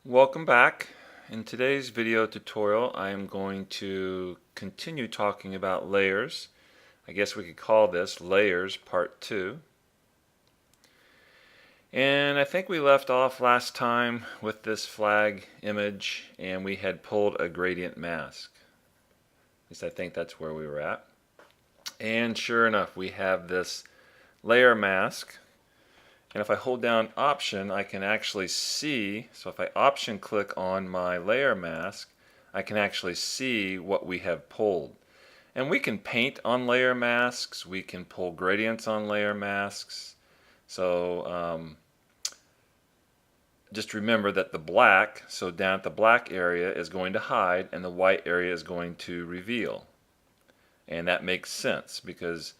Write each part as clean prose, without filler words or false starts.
Welcome back. In today's video tutorial I am going to continue talking about layers. I guess we could call this Layers Part 2. And I think we left off last time with this flag image and we had pulled a gradient mask. At least I think that's where we were at. And sure enough, we have this layer mask. And if I hold down Option, I can actually see, so if I Option click on my layer mask, I can actually see what we have pulled. And we can paint on layer masks, we can pull gradients on layer masks. So just remember that the black, so down at the black area is going to hide and the white area is going to reveal. And that makes sense because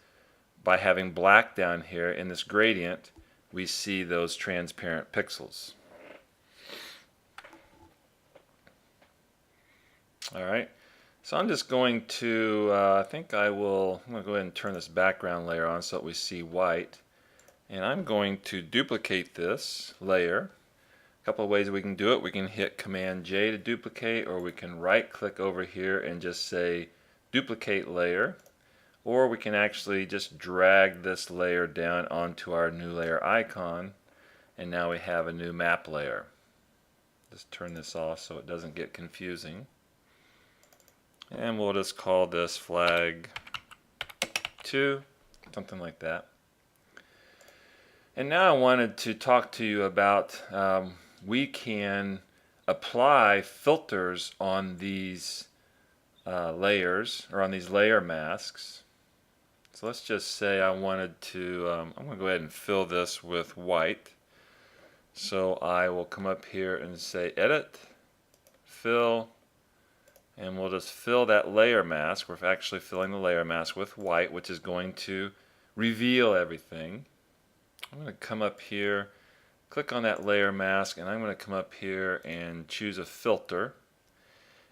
by having black down here in this gradient, we see those transparent pixels. Alright, so I'm just going to, I'm going to go ahead and turn this background layer on so that we see white. And I'm going to duplicate this layer. A couple of ways we can do it. We can hit Command J to duplicate, or we can right click over here and just say duplicate layer. Or we can actually just drag this layer down onto our new layer icon, and now we have a new map layer. Just turn this off so it doesn't get confusing. And we'll just call this flag 2, something like that. And now I wanted to talk to you about we can apply filters on these layers, or on these layer masks. So let's just say I wanted to, I'm going to go ahead and fill this with white. So I will come up here and say Edit, Fill, and we'll just fill that layer mask. We're actually filling the layer mask with white, which is going to reveal everything. I'm going to come up here, click on that layer mask, and I'm going to come up here and choose a filter.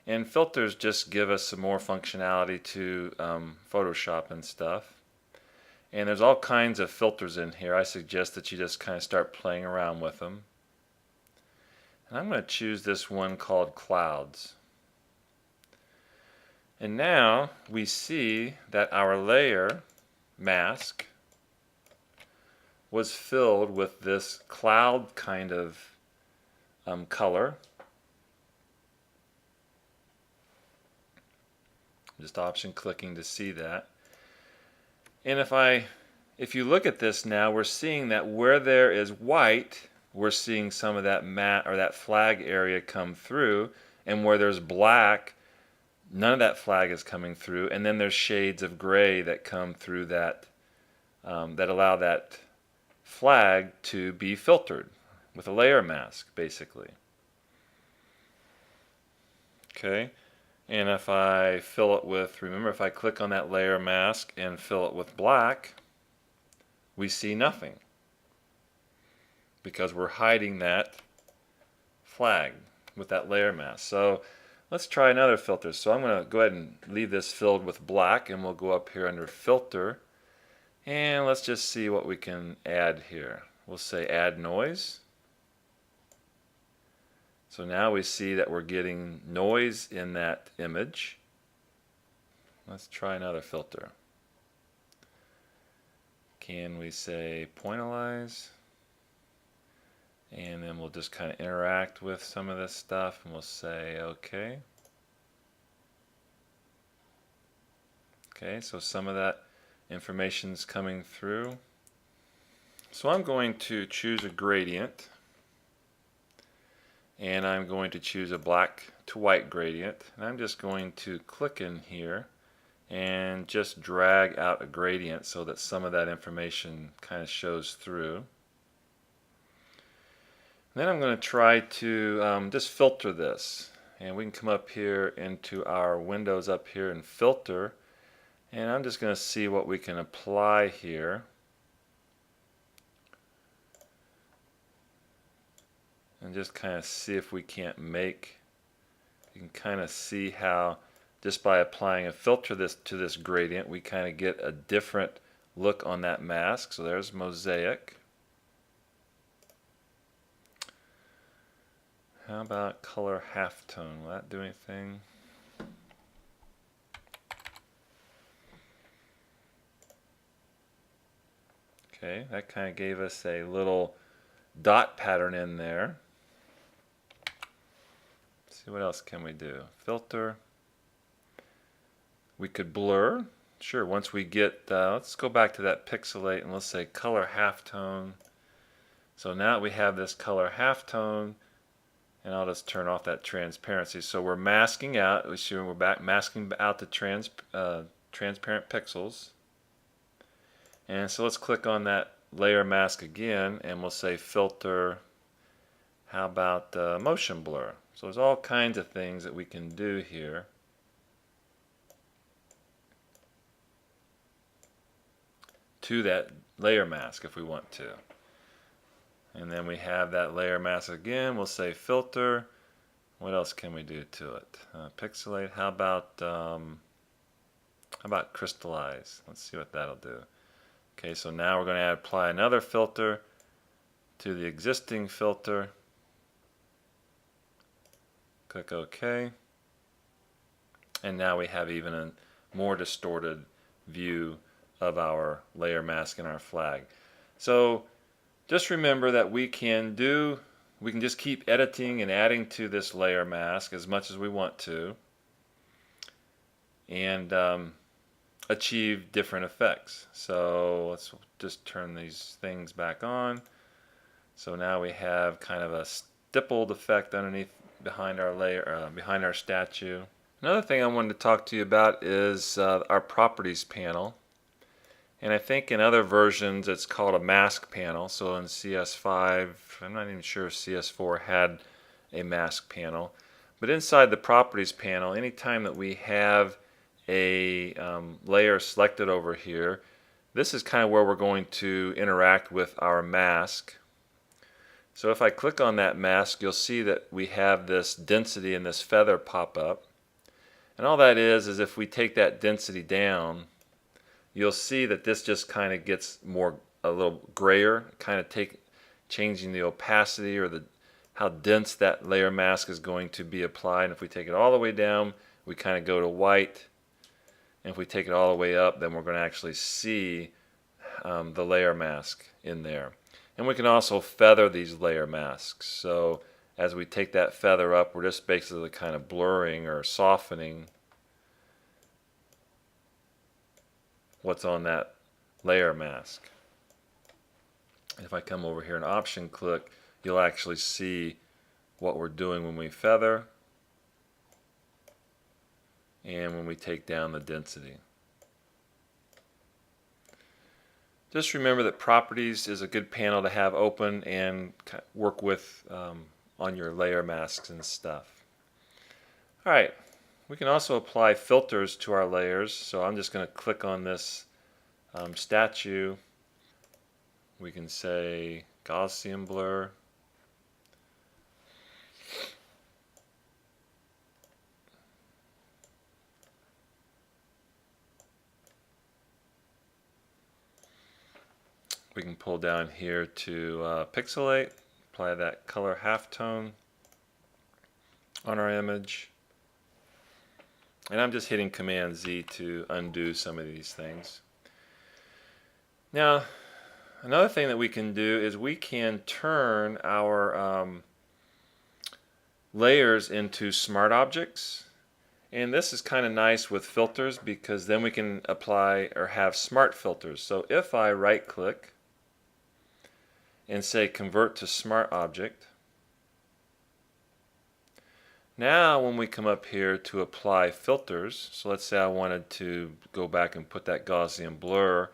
And filters just give us some more functionality to Photoshop and stuff. And there's all kinds of filters in here. I suggest that you just kind of start playing around with them. And I'm going to choose this one called Clouds. And now we see that our layer mask was filled with this cloud kind of color. Just option clicking to see that. And if you look at this now, we're seeing that where there is white, we're seeing some of that matte or that flag area come through, and where there's black, none of that flag is coming through. And then there's shades of gray that come through that that allow that flag to be filtered with a layer mask, basically. Okay. And if I fill it with, remember, if I click on that layer mask and fill it with black, we see nothing because we're hiding that flag with that layer mask. So let's try another filter. So I'm going to go ahead and leave this filled with black, and we'll go up here under Filter, and let's just see what we can add here. We'll say Add Noise. So now we see that we're getting noise in that image. Let's try another filter. Can we say Pointillize? And then we'll just kind of interact with some of this stuff, and we'll say OK. Okay, so some of that information is coming through. So I'm going to choose a gradient. And I'm going to choose a black to white gradient, and I'm just going to click in here and just drag out a gradient so that some of that information kind of shows through. And then I'm going to try to just filter this, and we can come up here into our windows up here and filter, and I'm just going to see what we can apply here. And just kind of see if we can't make, you can kind of see how just by applying a filter to this gradient, we kind of get a different look on that mask. So there's Mosaic. How about color halftone? Will that do anything? Okay, that kind of gave us a little dot pattern in there. Let's see, what else can we do? Filter. We could blur. Sure, once we get, let's go back to that pixelate and let's say color halftone. So now we have this color halftone, and I'll just turn off that transparency. So we're masking out, we're back masking out the transparent pixels. And so let's click on that layer mask again, and we'll say filter. How about motion blur? So there's all kinds of things that we can do here. To that layer mask if we want to. And then we have that layer mask again. We'll say filter. What else can we do to it? Pixelate. How about crystallize? Let's see what that'll do. Okay, so now we're going to apply another filter to the existing filter. Click OK. And now we have even a more distorted view of our layer mask and our flag. So just remember that we can just keep editing and adding to this layer mask as much as we want to, and achieve different effects. So let's just turn these things back on. So now we have kind of a stippled effect underneath behind our layer, behind our statue. Another thing I wanted to talk to you about is our properties panel. And I think in other versions it's called a mask panel. So in CS5, I'm not even sure if CS4 had a mask panel. But inside the properties panel, anytime that we have a layer selected over here, this is kind of where we're going to interact with our mask. So if I click on that mask, you'll see that we have this density and this feather pop up. And all that is if we take that density down, you'll see that this just kind of gets a little grayer, kind of changing the opacity or how dense that layer mask is going to be applied. And if we take it all the way down, we kind of go to white. And if we take it all the way up, then we're going to actually see the layer mask in there. And we can also feather these layer masks. So as we take that feather up, we're just basically kind of blurring or softening what's on that layer mask. If I come over here and option click, you'll actually see what we're doing when we feather and when we take down the density. Just remember that properties is a good panel to have open and work with on your layer masks and stuff. Alright, we can also apply filters to our layers. So I'm just going to click on this statue. We can say Gaussian blur. We can pull down here to pixelate, apply that color halftone on our image. And I'm just hitting Command Z to undo some of these things. Now, another thing that we can do is we can turn our layers into smart objects. And this is kind of nice with filters because then we can apply or have smart filters. So if I right click and say convert to smart object, now when we come up here to apply filters, so let's say I wanted to go back and put that Gaussian blur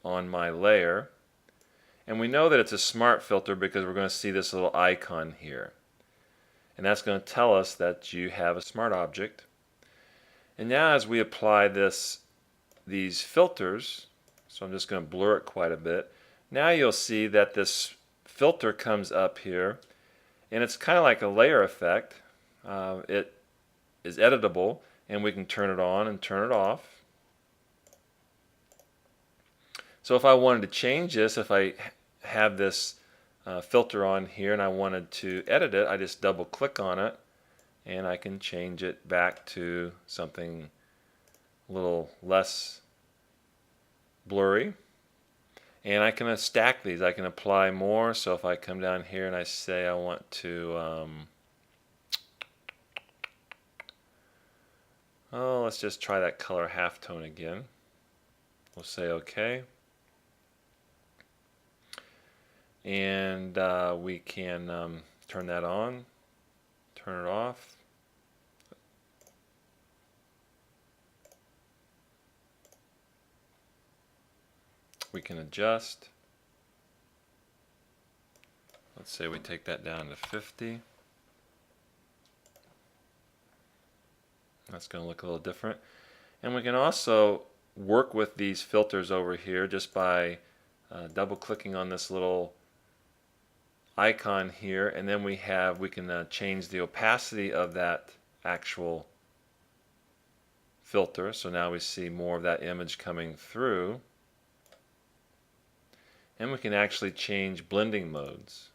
on my layer, and we know that it's a smart filter because we're going to see this little icon here, and that's going to tell us that you have a smart object. And now as we apply these filters, so I'm just going to blur it quite a bit, now you'll see that this filter comes up here, and it's kind of like a layer effect. It is editable, and we can turn it on and turn it off. So if I wanted to change this, if I have this filter on here and I wanted to edit it, I just double click on it and I can change it back to something a little less blurry. And I can stack these. I can apply more. So if I come down here and I say I want to, let's just try that color halftone again. We'll say OK. And we can turn that on, turn it off. We can adjust. Let's say we take that down to 50. That's going to look a little different. And we can also work with these filters over here just by double clicking on this little icon here, and then we can change the opacity of that actual filter. So now we see more of that image coming through. And we can actually change blending modes.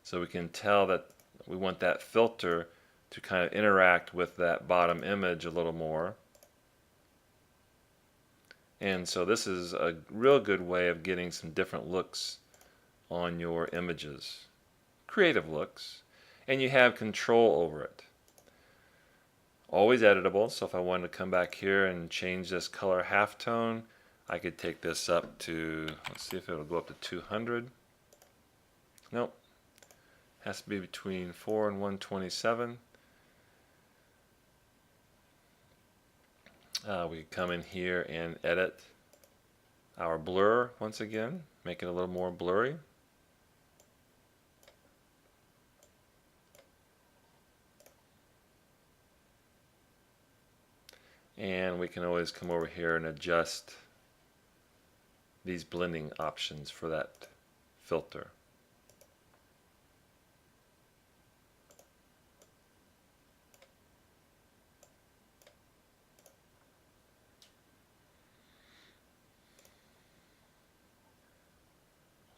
So we can tell that we want that filter to kind of interact with that bottom image a little more. And so this is a real good way of getting some different looks on your images. Creative looks. And you have control over it. Always editable, so if I wanted to come back here and change this color halftone, I could take this up to, let's see if it'll go up to 200. Nope. Has to be between 4 and 127. We come in here and edit our blur once again, make it a little more blurry. And we can always come over here and adjust these blending options for that filter.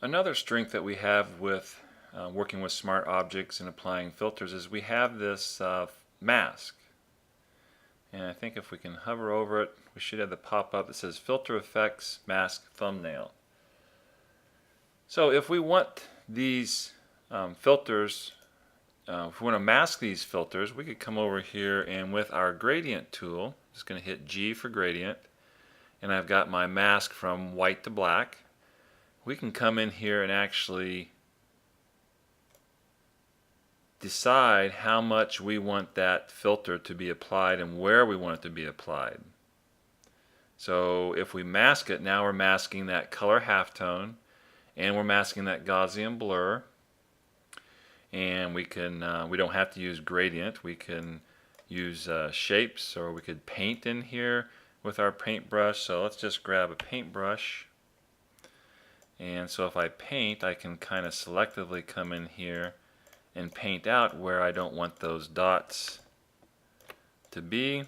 Another strength that we have with working with smart objects and applying filters is we have this mask. And I think if we can hover over it, we should have the pop-up that says Filter Effects Mask Thumbnail. So if we want these filters, if we want to mask these filters, we could come over here and with our gradient tool, I'm just going to hit G for gradient, and I've got my mask from white to black. We can come in here and actually decide how much we want that filter to be applied and where we want it to be applied. So if we mask it, now we're masking that color halftone and we're masking that Gaussian blur, and we don't have to use gradient. We can use shapes, or we could paint in here with our paintbrush. So let's just grab a paintbrush, and so if I paint, I can kind of selectively come in here and paint out where I don't want those dots to be.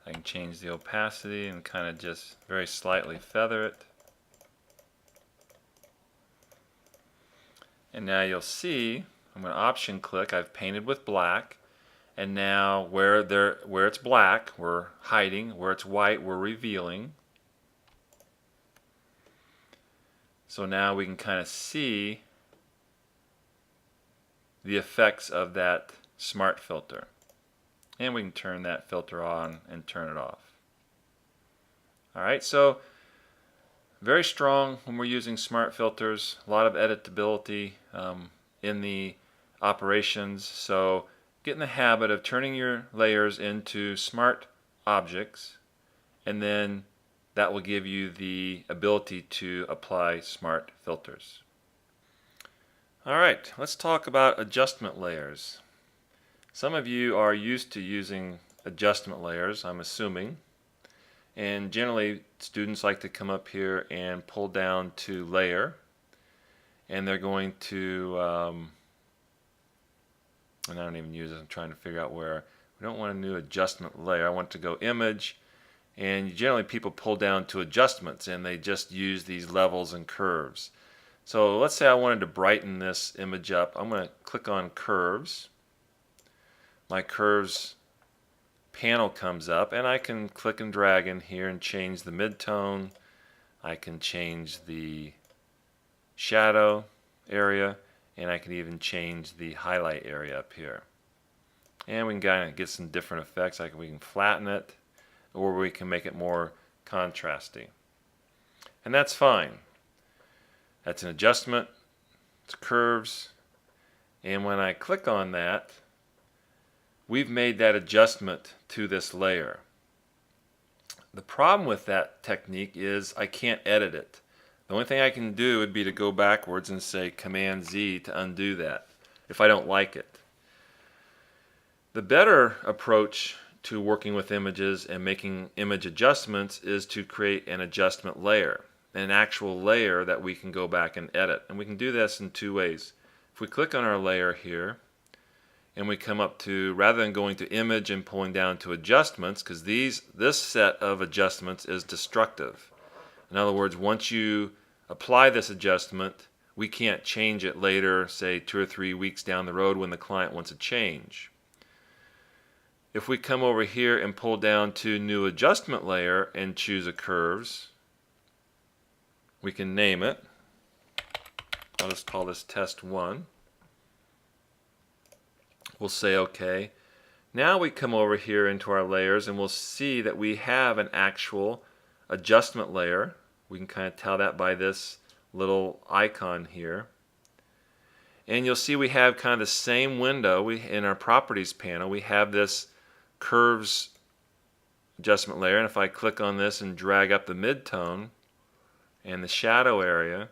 I can change the opacity and kind of just very slightly feather it. And now you'll see, I'm going to option click, I've painted with black, and now where it's black, we're hiding, where it's white, we're revealing. So now we can kind of see the effects of that smart filter. And we can turn that filter on and turn it off. Alright, so very strong when we're using smart filters. A lot of editability in the operations. So get in the habit of turning your layers into smart objects, and then that will give you the ability to apply smart filters. Alright, let's talk about adjustment layers. Some of you are used to using adjustment layers, I'm assuming. And generally, students like to come up here and pull down to layer. And they're going to, and I don't even use it, I'm trying to figure out where. We don't want a new adjustment layer. I want to go image. And generally people pull down to adjustments and they just use these levels and curves. So let's say I wanted to brighten this image up. I'm going to click on curves. My curves panel comes up, and I can click and drag in here and change the midtone. I can change the shadow area, and I can even change the highlight area up here. And we can kind of get some different effects. We can flatten it, or we can make it more contrasty. And that's fine. That's an adjustment. It's curves. And when I click on that, we've made that adjustment to this layer. The problem with that technique is I can't edit it. The only thing I can do would be to go backwards and say Command Z to undo that if I don't like it. The better approach to working with images and making image adjustments is to create an adjustment layer, an actual layer that we can go back and edit. And we can do this in two ways. If we click on our layer here and we come up to, rather than going to image and pulling down to adjustments, because this set of adjustments is destructive. In other words, once you apply this adjustment, we can't change it later, say 2 or 3 weeks down the road when the client wants a change. If we come over here and pull down to new adjustment layer and choose a curves, we can name it. I'll just call this test 1. We'll say OK. Now we come over here into our layers and we'll see that we have an actual adjustment layer. We can kind of tell that by this little icon here. And you'll see we have kind of the same window in our properties panel. We have this curves adjustment layer, and if I click on this and drag up the midtone and the shadow area,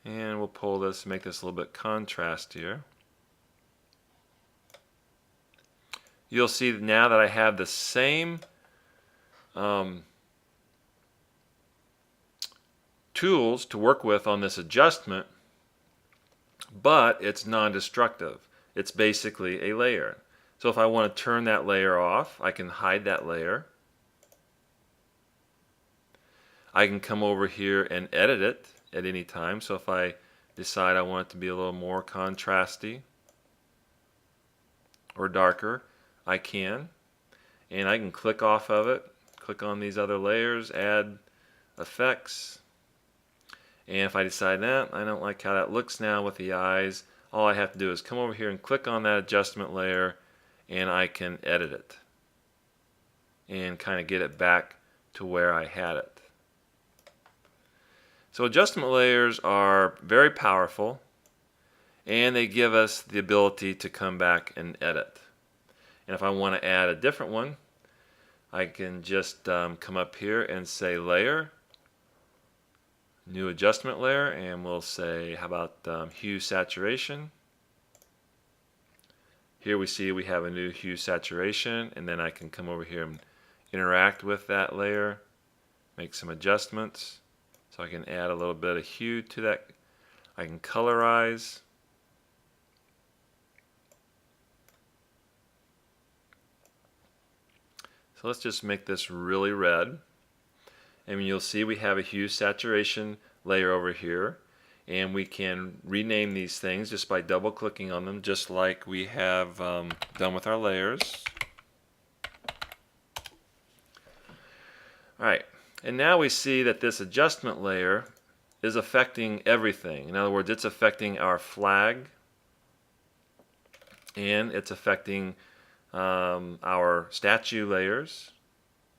and we'll pull this, make this a little bit contrastier, you'll see now that I have the same tools to work with on this adjustment, but it's non-destructive. It's basically a layer. So if I want to turn that layer off, I can hide that layer. I can come over here and edit it at any time. So if I decide I want it to be a little more contrasty or darker, I can. And I can click off of it, click on these other layers, add effects. And if I decide that I don't like how that looks now with the eyes, all I have to do is come over here and click on that adjustment layer, and I can edit it and kind of get it back to where I had it. So adjustment layers are very powerful, and they give us the ability to come back and edit. And if I want to add a different one, I can just come up here and say layer, new adjustment layer, and we'll say, how about hue saturation. Here we see we have a new hue saturation, and then I can come over here and interact with that layer, make some adjustments. So I can add a little bit of hue to that. I can colorize. So let's just make this really red. And you'll see we have a hue saturation layer over here. And we can rename these things just by double clicking on them, just like we have done with our layers. Alright, and now we see that this adjustment layer is affecting everything. In other words, it's affecting our flag, and it's affecting our statue layers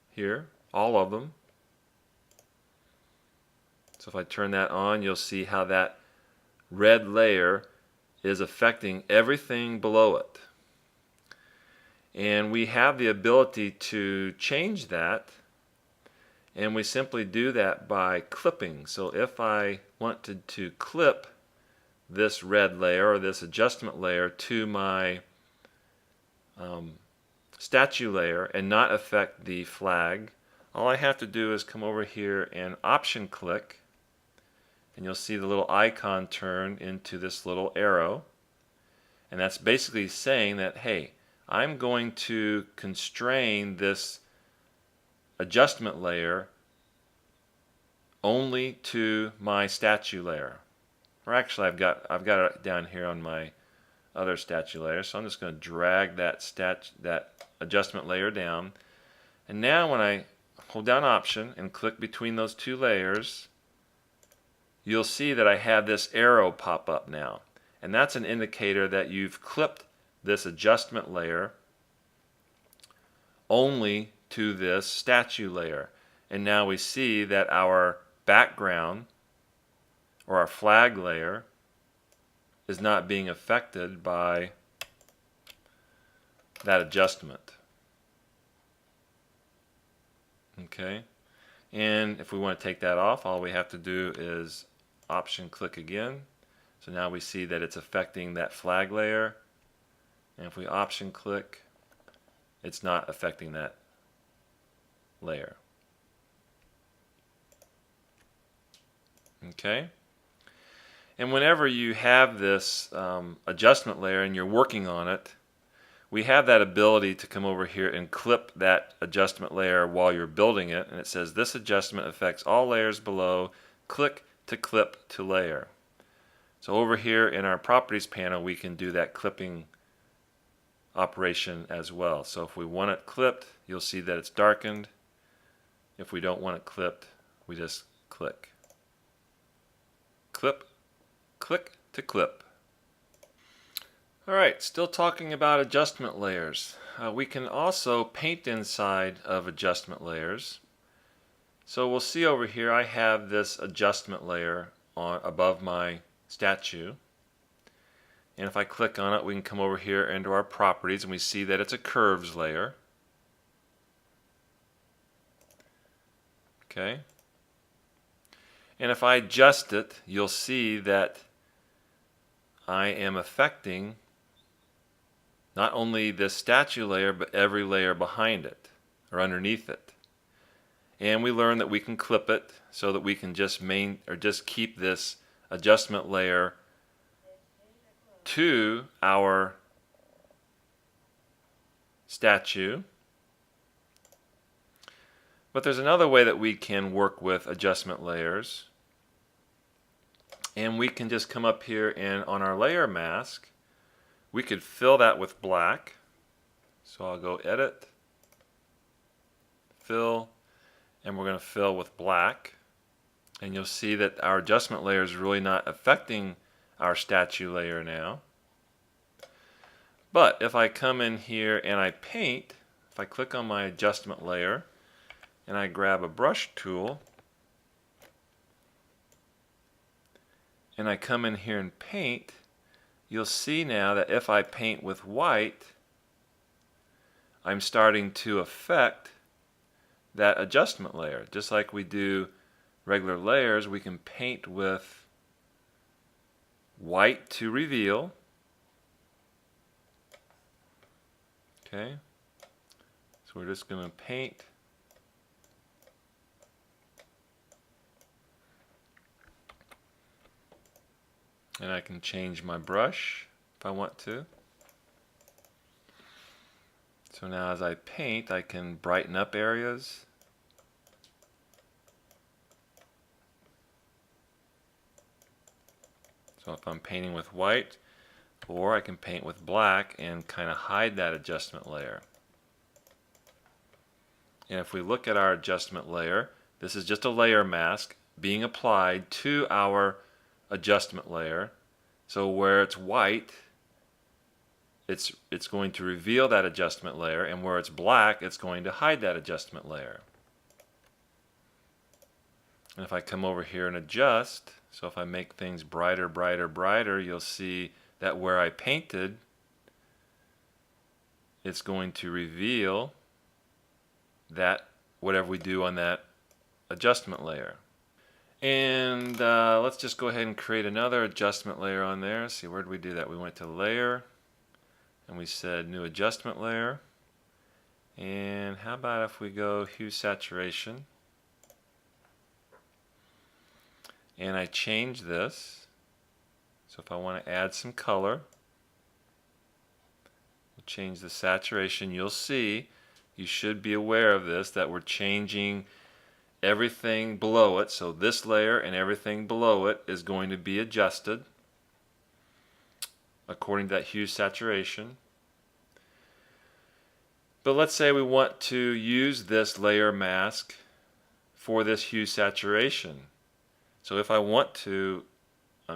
here, all of them. So if I turn that on, you'll see how that red layer is affecting everything below it. And we have the ability to change that, and we simply do that by clipping. So if I wanted to clip this red layer or this adjustment layer to my statue layer and not affect the flag, all I have to do is come over here and option click, and you'll see the little icon turn into this little arrow. And that's basically saying that, hey, I'm going to constrain this adjustment layer only to my statue layer. or actually I've got it down here on my other statue layer. So I'm just going to drag that adjustment layer down. And now when I hold down Option and click between those two layers, you'll see that I have this arrow pop up now. And that's an indicator that you've clipped this adjustment layer only to this statue layer. And now we see that our background, or our flag layer, is not being affected by that adjustment. Okay, and if we want to take that off, all we have to do is Option click again. So now we see that it's affecting that flag layer, and if we Option click, it's not affecting that layer. Okay, and whenever you have this adjustment layer and you're working on it, we have that ability to come over here and clip that adjustment layer while you're building it, and it says this adjustment affects all layers below. Click to clip to layer. So over here in our properties panel, we can do that clipping operation as well. So if we want it clipped, you'll see that it's darkened. If we don't want it clipped, we just click. Clip, click to clip. Alright, still talking about adjustment layers. We can also paint inside of adjustment layers. So we'll see over here I have this adjustment layer above my statue. And if I click on it, we can come over here into our properties and we see that it's a curves layer. Okay. And if I adjust it, you'll see that I am affecting not only this statue layer, but every layer behind it or underneath it. And we learned that we can clip it so that we can just keep this adjustment layer to our statue. But there's another way that we can work with adjustment layers. And we can just come up here and on our layer mask, we could fill that with black. So I'll go Edit, Fill, and we're going to fill with black. And you'll see that our adjustment layer is really not affecting our statue layer now. But if I come in here and I paint, if I click on my adjustment layer and I grab a brush tool and I come in here and paint, you'll see now that if I paint with white, I'm starting to affect that adjustment layer. Just like we do regular layers, we can paint with white to reveal. Okay, so we're just going to paint. And I can change my brush if I want to. So now as I paint, I can brighten up areas. So if I'm painting with white, or I can paint with black and kind of hide that adjustment layer. And if we look at our adjustment layer, this is just a layer mask being applied to our adjustment layer. So where it's white, it's going to reveal that adjustment layer, and where it's black, it's going to hide that adjustment layer. And if I come over here and adjust, so if I make things brighter, brighter, brighter, you'll see that where I painted, it's going to reveal that whatever we do on that adjustment layer. And let's just go ahead and create another adjustment layer on there. See, where did we do that? We went to Layer, and we said New Adjustment Layer. And how about if we go Hue Saturation, and I change this. So if I want to add some color, we'll change the saturation. You'll see, you should be aware of this, that we're changing everything below it, so this layer and everything below it is going to be adjusted according to that hue saturation. But let's say we want to use this layer mask for this hue saturation. So if I want to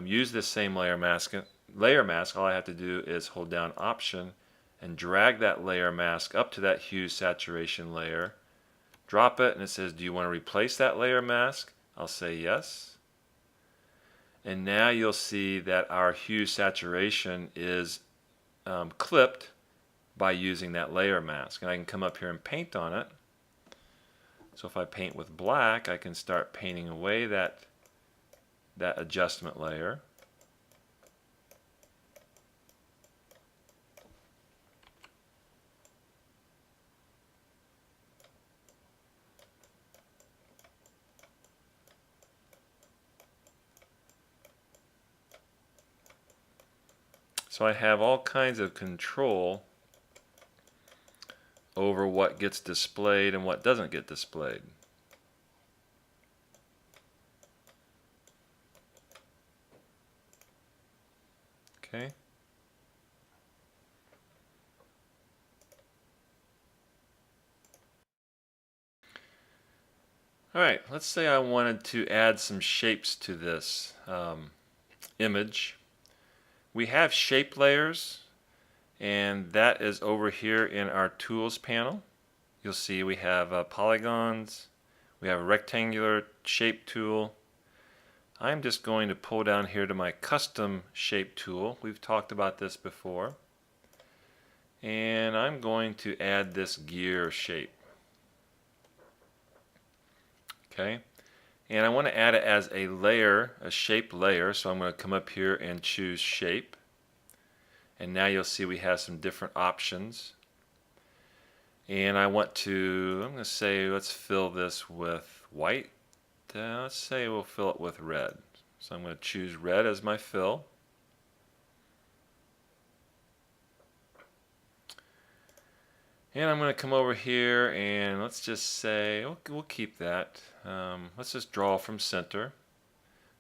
use this same layer mask, all I have to do is hold down Option and drag that layer mask up to that hue saturation layer, drop it, and it says, do you want to replace that layer mask? I'll say yes. And now you'll see that our hue saturation is clipped by using that layer mask. And I can come up here and paint on it. So if I paint with black, I can start painting away that adjustment layer. So I have all kinds of control over what gets displayed and what doesn't get displayed. Okay. Alright, let's say I wanted to add some shapes to this image. We have shape layers, and that is over here in our tools panel. You'll see we have polygons, we have a rectangular shape tool. I'm just going to pull down here to my custom shape tool. We've talked about this before. And I'm going to add this gear shape. Okay, and I want to add it as a layer, a shape layer, so I'm going to come up here and choose shape. And now you'll see we have some different options. And I'm going to say let's fill this with white. Let's say we'll fill it with red. So I'm going to choose red as my fill. And I'm going to come over here and let's just say, we'll keep that. Let's just draw from center.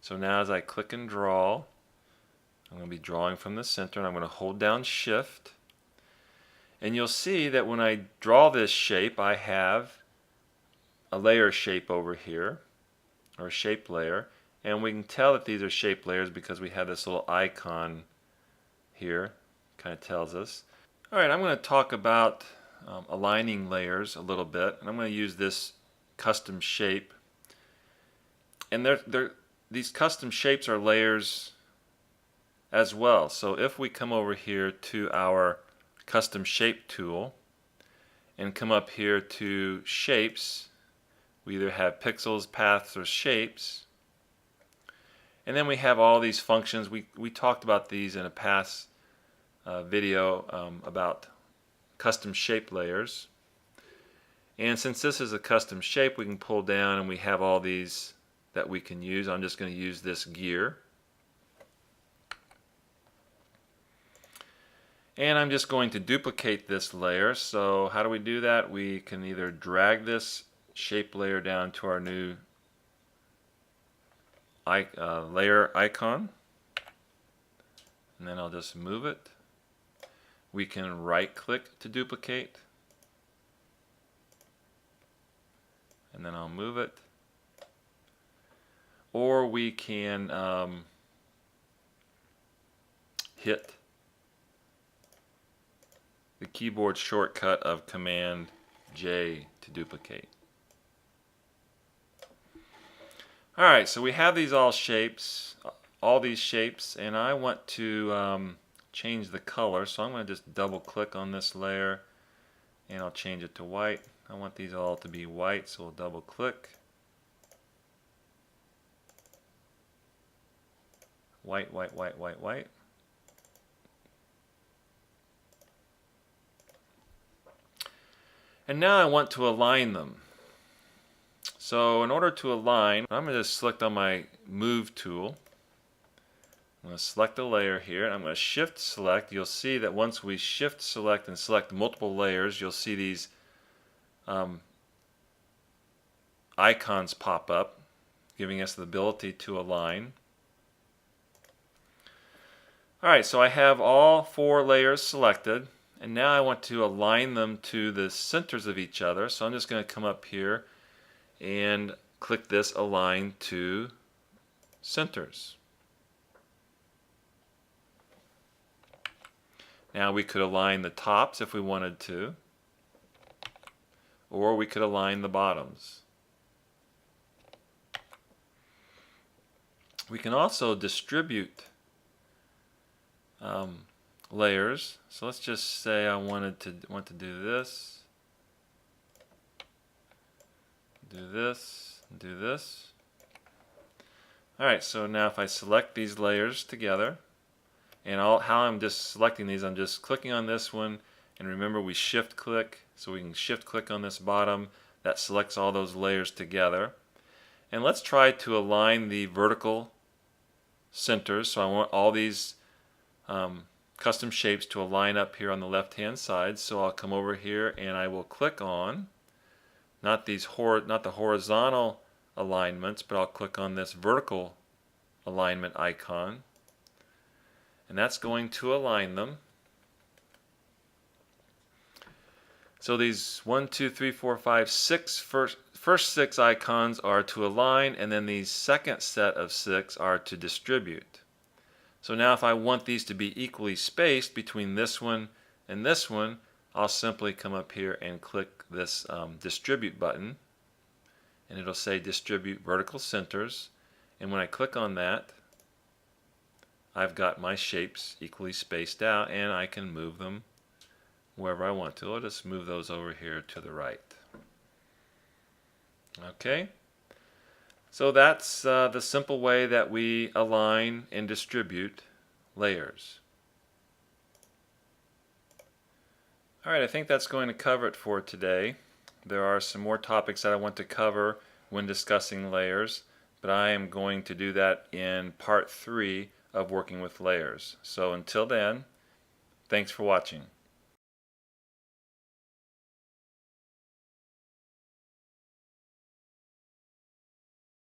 So now as I click and draw, I'm going to be drawing from the center, and I'm going to hold down Shift. And you'll see that when I draw this shape, I have a layer shape over here, or a shape layer. And we can tell that these are shape layers because we have this little icon here. Kind of tells us. Alright, I'm going to talk about aligning layers a little bit, and I'm going to use this custom shape. And these custom shapes are layers as well. So if we come over here to our custom shape tool and come up here to shapes, we either have pixels, paths, or shapes. And then we have all these functions. We talked about these in a past video about custom shape layers. And since this is a custom shape, we can pull down and we have all these that we can use. I'm just going to use this gear. And I'm just going to duplicate this layer. So how do we do that? We can either drag this shape layer down to our new layer icon, and then I'll just move it. We can right click to duplicate, and then I'll move it. Or we can hit the keyboard shortcut of Command J to duplicate. Alright, so we have these all these shapes, and I want to change the color, so I'm going to just double click on this layer and I'll change it to white. I want these all to be white, so we'll double click. White, white, white, white, white. And now I want to align them. So in order to align, I'm going to just select on my Move tool. I'm going to select a layer here, and I'm going to Shift Select. You'll see that once we Shift Select and select multiple layers, you'll see these icons pop up, giving us the ability to align. Alright, so I have all 4 layers selected, and now I want to align them to the centers of each other. So I'm just going to come up here and click this Align to Centers. Now we could align the tops if we wanted to, or we could align the bottoms. We can also distribute layers. So let's just say I want to do this, do this, do this. Alright, so now if I select these layers together, and how I'm just selecting these, I'm just clicking on this one, and remember we shift click, so we can shift click on this bottom. That selects all those layers together. And let's try to align the vertical centers. So I want all these custom shapes to align up here on the left hand side. So I'll come over here and I will click on not the horizontal alignments, but I'll click on this vertical alignment icon, and that's going to align them. So these 1, 2, 3, 4, 5, 6 first 6 icons are to align, and then the second set of 6 are to distribute. So now if I want these to be equally spaced between this one and this one, I'll simply come up here and click this distribute button, and it'll say distribute vertical centers, and when I click on that, I've got my shapes equally spaced out, and I can move them wherever I want to. I'll just move those over here to the right. Okay, so that's the simple way that we align and distribute layers. Alright, I think that's going to cover it for today. There are some more topics that I want to cover when discussing layers, but I am going to do that in part 3 of working with layers. So until then, thanks for watching.